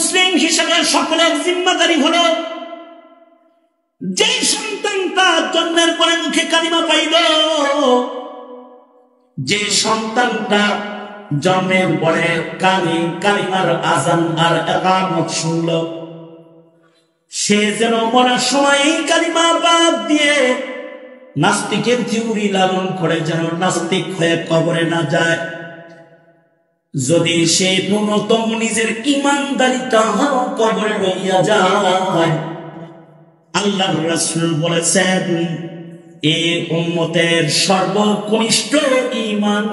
মুসলিম হিসেবে সকলের জিম্মাদারি হলো যে সন্তানটা জন্মের পরে মুখে কালিমা পাইল, যে সন্তানটা জন্মের পরে কালিমার আযান আর ইকামত শুনল, সে যেন মরার সময় এই কালিমা বাদ দিয়ে নাস্তিকের থিওরি লালন করে যেন নাস্তিক হয়ে কবরে না যায়। যদি সে ন্যূনতম নিজের ঈমানদারিতা কবরে রইয়া যায়, আল্লাহর রাসূল বলেছেন এই উম্মতের সর্বকনিষ্ঠ ঈমান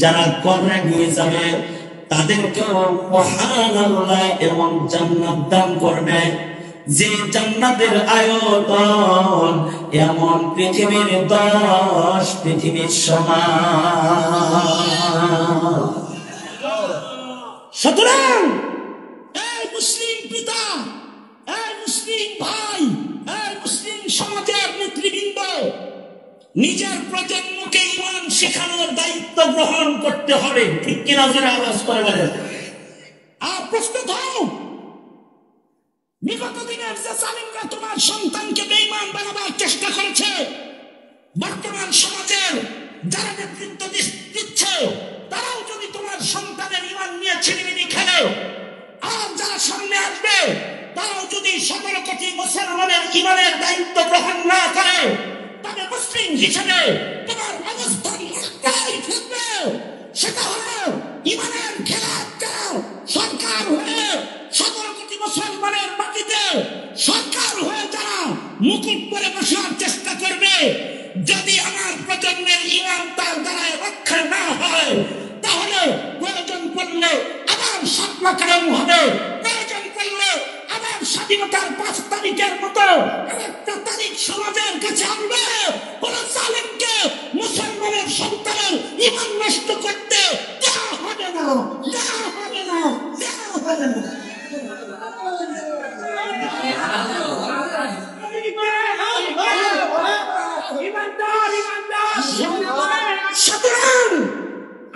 যারা কবরে নিয়ে যাবে তাদেরকে সুবহানাল্লাহ এবং জান্নাত দান করবে, যে জান্নাতের আয়তন এমন পৃথিবীর 10 পৃথিবীর সমান। সুতরাং এই মুসলিম পিতা, এই মুসলিম ভাই, এই মুসলিম সমাজের নেতৃবৃন্দ, নিজের প্রজন্মকে ঈমান শেখানোর দায়িত্ব গ্রহণ করতে হবে। ঠিক কিনা যারা আওয়াজ করে বলেন। আর প্রস্তুত হও, বিগত দিনের যে জালিমরা তোমার সন্তানকে বেঈমান বানাবার চেষ্টা করেছে, বর্তমান সমাজের যারা নেতৃত্ব দিচ্ছে তারাও যদি তোমার সন্তানের ঈমান নিয়ে ছিনিমিনি খেলে, আর যারা সামনে আসবে তারাও যদি 17 কোটি মুসলমানের ঈমানের দায়িত্ব গ্রহণ না করে, তবে মুসলিম হিসেবে তোমার অবস্থান একটাই থাকবে, সেটা হলো ঈমানের খেলাফ করা। সরকার হয়ে 17 কোটি মুসলমানের মাটিতে সরকার হয়ে যারা মুকুট পরে বসার চেষ্টা করবে, যদি আমার প্রজন্মের ঈমান তার দ্বারা রক্ষা না হয়, তাহলে প্রয়োজন পড়লে আবার শাপলা কায়েম হবে, প্রয়োজন পড়লে আবার স্বাধীনতার 5 তারিখের মতো একটা তারিখ সমাজের কাছে আনবে। কোন জালেমকে মুসলমানের সন্তানের ঈমান নষ্ট করতে দেওয়া হবে না, দেওয়া হবে না, দেওয়া হবে না। সুতরাং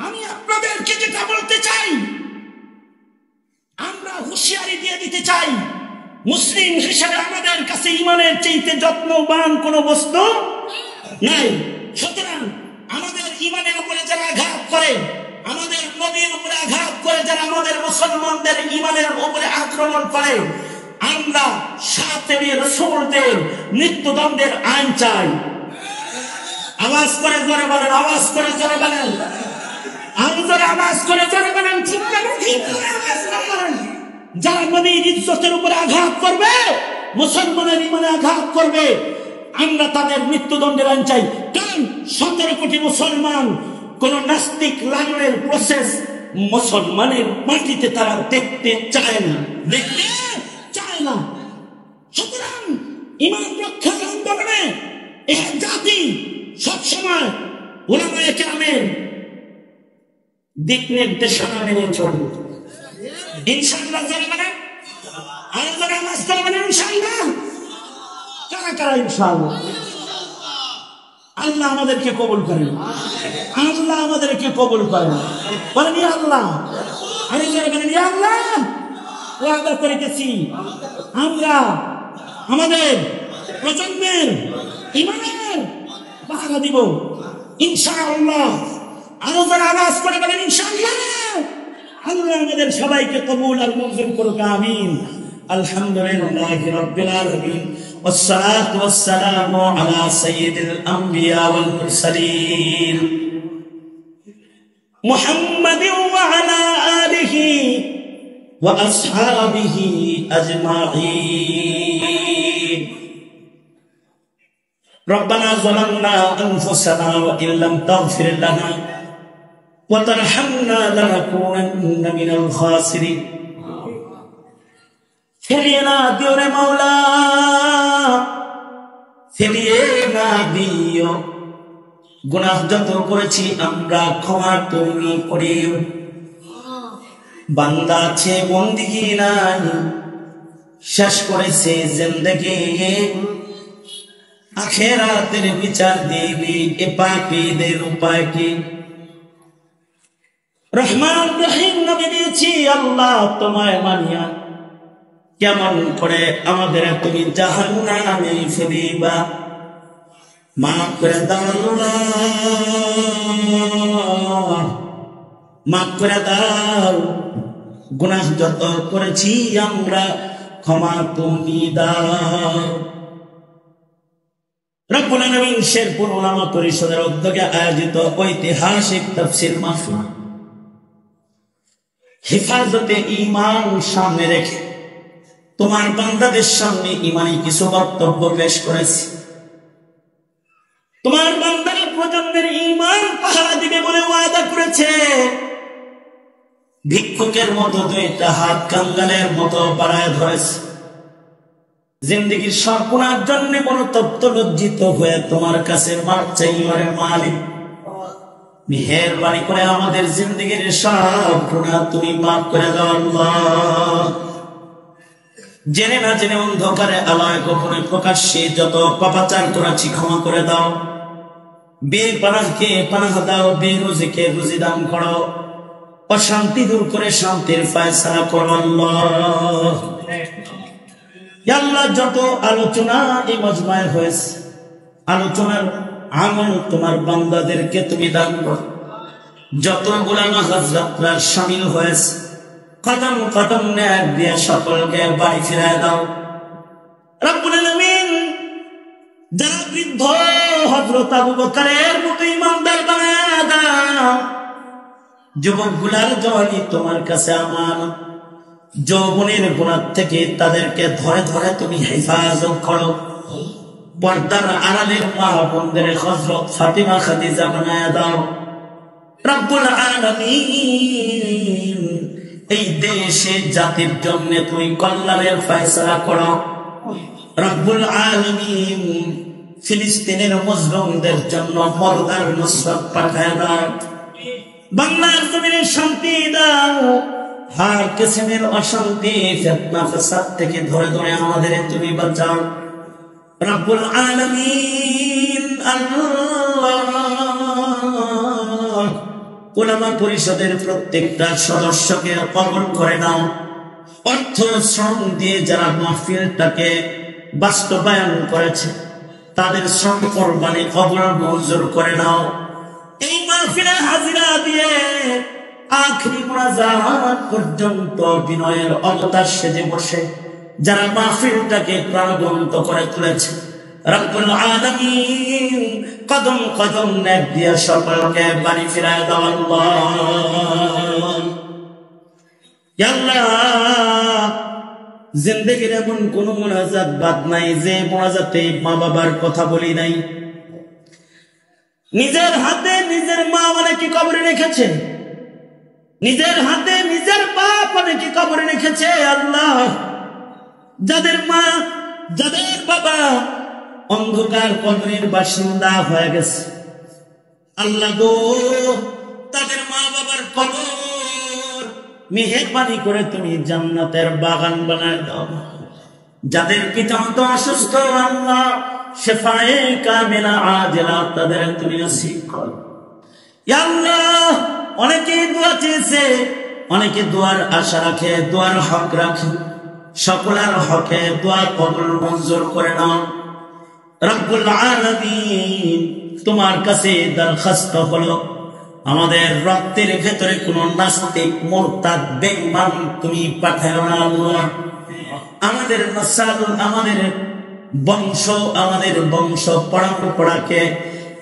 আমি আপনাদেরকে যেটা বলতে চাই, আমরা হুঁশিয়ারি দিয়ে দিতে চাই, মুসলিম হিসেবে আমাদের কাছে ঈমানের চাইতে যত্নবান কোন বস্তু নাই। সুতরাং আমাদের ঈমানের উপরে যারা আঘাত করে, আমাদের নবীর উপরে আঘাত করে, যারা আমাদের মুসলমানদের ঈমানের উপরে আক্রমণ করে, আমরা সাথে রাসূলদের মৃত্যুদণ্ডের আইন চাই। আওয়াজ করে জোরে বলেন, আওয়াজ করে জোরে বলেন, আন্দোলন আওয়াজ করে জোরে বলেন, ঠিক না? ঠিক আওয়াজ করেন। যারা নবীর ইজ্জতের উপরে আঘাত করবে, মুসলমানের ঈমানে আঘাত করবে, আমরা তাদের মৃত্যুদণ্ডের আইন চাই। কারণ 17 কোটি মুসলমান কোন নাস্তিক লালনের প্রসেস মুসলমানের মাটিতে তারা দেখতে চায় না, দেখতে চায় না। সুতরাং ঈমান রক্ষার আন্দোলনে এই জাতি সবসময় উলামায়ে কেরামের দিক নির্দেশনা মেনে চলবে ইনশাআল্লাহ। যারা মানে আরো যারা নামাজ পড়বেন ইনশাআল্লাহ, কারা কারা ইনশাআল্লাহ। আল্লাহ আমাদেরকে কবুল করেন, আল্লাহ আমাদেরকে কবুল করেন। বলেন ইয়া আল্লাহ, আরে যারা বলেন ইয়া আল্লাহ, ওয়াদা করে গেছি আমরা আমাদের প্রজন্মের ঈমানের পাহারা দিব ইনশাআল্লাহ। আরো যারা আওয়াজ করে বলেন ইনশাআল্লাহ। আল্লাহ আমাদের সবাইকে কবুল আর মঞ্জুর করুক, আমিন। আলহামদুলিল্লাহি রাব্বিল আলামিন, ওয়াসসালাতু ওয়াসসালামু আলা সাইয়্যিদিল আমবিয়া ওয়াল মুরসালিন মুহাম্মাদিন ওয়া আলা আলিহি ওয়া আসহাবিহি আজমাইন। ربنا ظلمنا أنفسنا وإن لم تغفر لنا وترحمنا لنكونن من الخاسرين। ফেলিয়ে না দিও রে মাওলা, ফেলিয়ে না দিও। গুনাহ যত করেছি আমরা ক্ষমা তুমি করিও। বান্দা আছে বন্দিগি নাই, শেষ করেছে জিন্দেগি, আখিরাতের বিচার দিবি এ পাপীদের উপায় কি? রহমান রহিম নবী দিয়েছি, আল্লাহ তোমায় মানিয়া কেমন করে আমাদের তুমি জাহান্নামে ফেলিবা, মাফ করে দাও আল্লাহ, মাফ করে দাও, গুনাহ যত করেছি আমরা ক্ষমা তুমি দাও। রব্বুল আলামিন শেরপুর উলামা পরিষদের উদ্যোগে আয়োজিত ঐতিহাসিক তাফসীর মাহফিল হেফাজতে ঈমান সামনে রেখে তোমার বান্দাদের সামনে ঈমানি কিছু বক্তব্য পেশ করেছি। তোমার বান্দারা প্রজন্মের ঈমান পাহারা দিবে বলে ওয়াদা করেছে। ভিক্ষুকের মতো দুইটা হাত কাঙ্গালের মতো বাড়ায় ধরেছে। জিন্দেগির সর্বনার জন্য মনোতপ্ত লজ্জিত হয়ে তোমার কাছে মাপ চাই, মালিক মেহেরবানি করে আমাদের জিন্দেগির সব গুনাহ তুমি মাফ করে দাও আল্লাহ। জেনে না জেনে অন্ধকারে আলোয় গোপনে প্রকাশ্যে যত পাপাচার করেছি ক্ষমা করে দাও। বেপানাহকে পানাহ দাও, বেরুজিকে রুজি দান করো, অশান্তি দূর করে শান্তির ফয়সালা করো আল্লাহ। আল্লাহ যত আলোচনা এই মজমায় হয়েছে, আলোচনার আমল তোমার বান্দাদেরকে তুমি দান করো। যতগুলা নামাজ যাত্রার শামিল হয়েছে কদম কদম নেক দিয়ে সকলকে বাড়ি ফিরায় দাও রব্বুল আলামিন। যারা বৃদ্ধ হযরত আবু বকরের মতো ইমানদার বানায় দাও। যুবকগুলার জওয়ানি তোমার কাছে আমানত, যৌবনের গুনাহ থেকে তাদেরকে ধরে ধরে তুমি হেফাজত করো। পর্দার আড়ালের মা বোনদের হযরত ফাতিমা খাদিজা বানায় দাও রব্বুল আলামিন। এই দেশে জাতির জন্য তুমি কল্যাণের ফয়সালা করো রব্বুল আলামিন। ফিলিস্তিনের মুসলিমদের জন্য মর্দার নুসরাত পাঠায় দাও। বাংলার জমিনে শান্তি দাও। হার কিসমের অশান্তি ফিতনা ফাসাদ থেকে ধরে ধরে আমাদের তুমি বাঁচাও রব্বুল আলামিন। আল্লাহ উলামা পরিষদের প্রত্যেকটা সদস্যকে কবুল করে নাও। অর্থ শ্রম দিয়ে যারা মাহফিলটাকে বাস্তবায়ন করেছে তাদের শ্রম কোরবানি কবুল মঞ্জুর করে নাও। এই মাহফিলে হাজিরা দিয়ে আখরি মুনাজাত পর্যন্ত বিনয়ের অবতার সেজে বসে যারা মাহফিলটাকে প্রাণবন্ত করে তুলেছে রব্বুল আলামিন কদম কদম নেক দিয়ে সকলকে বাড়ি ফিরায় দাও আল্লাহ। ইয়া আল্লাহ জিন্দেগির এমন কোন মুনাজাত বাদ নাই যে মুনাজাতে মা বাবার কথা বলি নাই। নিজের হাতে নিজের মা অনেকে কবরে রেখেছে, নিজের হাতে নিজের বাপ অনেকে কবরে রেখেছে। আল্লাহ যাদের মা যাদের বাবা অন্ধকার কবরের বাসিন্দা হয়ে গেছে, আল্লাহ গো তাদের মা বাবার কবর মেহেরবানি করে তুমি জান্নাতের বাগান বানায় দাও। যাদের পিতামাতা অসুস্থ আল্লাহ শেফায়ে কামিলা আজেলা তাদের তুমি নসিব করো। ইয়া আল্লাহ অনেকে দোয়া চেয়েছে, অনেকে দোয়ার আশা রাখে, দোয়ার হক রাখে, সকলের হকে দোয়া কবুল মঞ্জুর করে নাও রব্বুল আলামিন। তোমার কাছে দরখাস্ত হলো আমাদের রক্তের ভেতরে কোন নাস্তিক মুরতাদ বেঈমান তুমি পাঠাও না আল্লাহ। আমাদের নসাল আমাদের বংশ পরম্পরাকে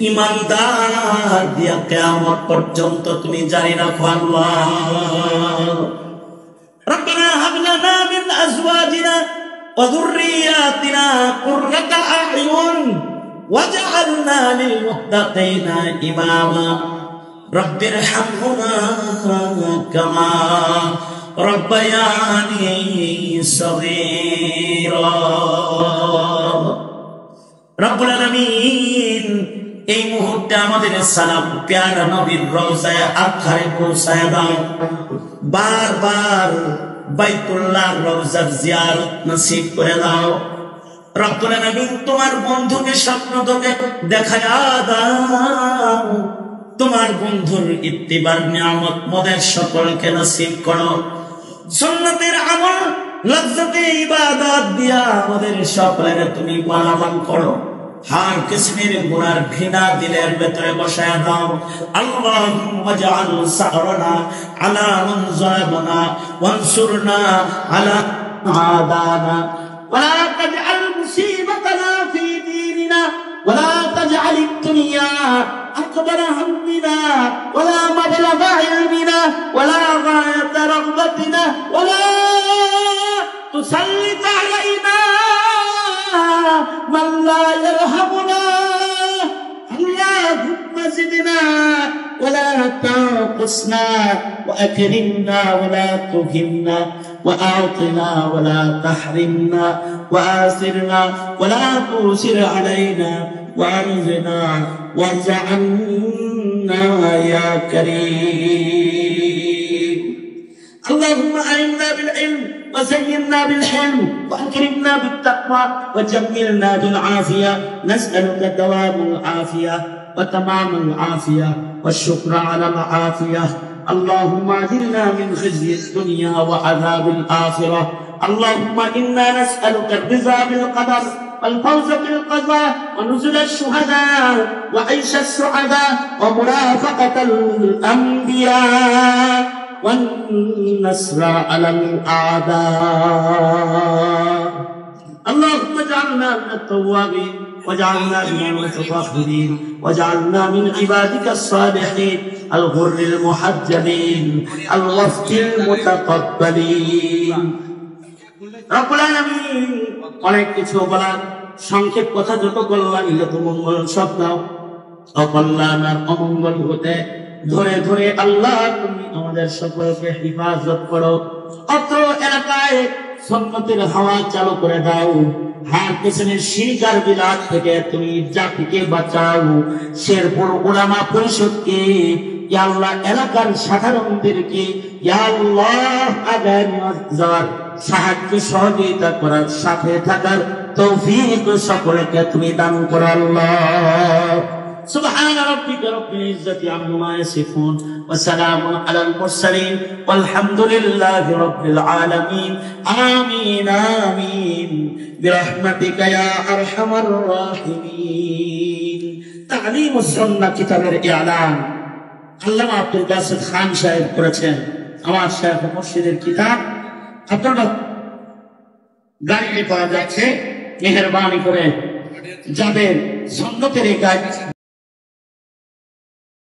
ইমানদার দিয়া কিয়ামত পর্যন্ত তুমি জারি রাখো আল্লাহ। রব্বানা হাব লানা মিন আজওয়াজিনা ওয়া যুররিয়াতিনা কুররাতা আ'য়ুন ওয়াজআলনা লিল মুত্তাকিনা ইমামা রব্বিরহামহুমা কামা রব্বায়ানি সগীরা। রব্বুল আলামিন এই মুহূর্তে আমাদের সালাম প্যারা নবীর রওজায়ে আতহারে পৌঁছায় দাও। বারবার বাইতুল্লাহ রওজার জিয়ারত নসিব করে দাও রব্বুল আলামিন। তোমার বন্ধুকে স্বপ্ন তোকে দেখায়া দাও, তোমার বন্ধুর ইত্তিবার নিয়ামত মদের সকলকে নসিব করো। সুন্নতের আমল লজ্জতে ইবাদত দিয়া আমাদের সকলের তুমি পালন করো। হার কিসমের গুনার ঘৃণা দিলের ভেতরে বসায় দাও। আল্লাহুম্মা জাআল সারনা আলা মান যালামানা ওয়ানসুরনা আলা আদানা ওয়ালা তাজআল মুসিবাতানা ফি দীনিনা ওয়ালা তাজআল আদ-দুনিয়া আকবার হাম্মিনা ওয়ালা মাবলাগা ইলমিনা ওয়ালা গায়াতা রাগবাতিনা ওয়ালা তুসাল্লিত আলাইনা من لا يرحمنا اللهم زدنا ولا تنقصنا وأكرمنا ولا تهنا وأعطنا ولا تحرمنا وآثرنا ولا تؤثر علينا وأرزنا وارض عنا يا كريم. اللهم أعنا بالعلم وزينا بالحلم وأكرمنا بالتقوى وجملنا بالعافية. نسألك دوام العافية وتمام العافية والشكر على العافية. اللهم أجرنا من خزي الدنيا وعذاب الآخرة. اللهم إنا نسألك الرضا بالقدر والفوز بالقضاء ونزل الشهداء وعيش السعداء ومرافقة الأنبياء والنصر على الأعداء. اللهم اجعلنا من التوابين واجعلنا من المتطهرين واجعلنا من عبادك الصالحين الغر المحجلين الوفد المتقبلين. رب العالمين অনেক কিছু বলার সংক্ষেপ কথা যত বললাম যত মঙ্গল সব দাও অকল্যাণ আর অমঙ্গল হতে ধরে ধরে আল্লাহ তুমি আমাদের সকলকে হেফাজত করো। অত্র এলাকায় সুন্নতের হাওয়া চালু করে দাও। হার পেছনের শিরকার বিলাত থেকে তুমি জাতিকে বাঁচাও। শেরপুর উলামা পরিষদকে ইয়া আল্লাহ এলাকার সাধারণদেরকে ইয়া আল্লাহ আগামী যাওয়ার সাহায্য সহযোগিতা করার সাথে থাকার তৌফিক সকলকে তুমি দান করো আল্লাহ। سبحان ربك رب العزة عما يصفون وسلام على المرسلين والحمد لله رب العالمين. آمين آمين برحمتك يا أرحم الراحمين. تعليم السنة কিতাবের ইলান আল্লামা আব্দুল বাসিত খান সাহেব করেছেন। আমার শাইখ মুর্শিদের কিতাব আপনারা গাড়িতে পাওয়া যাচ্ছে। মেহেরবানি করে যাদের সুন্নতের এই কাজ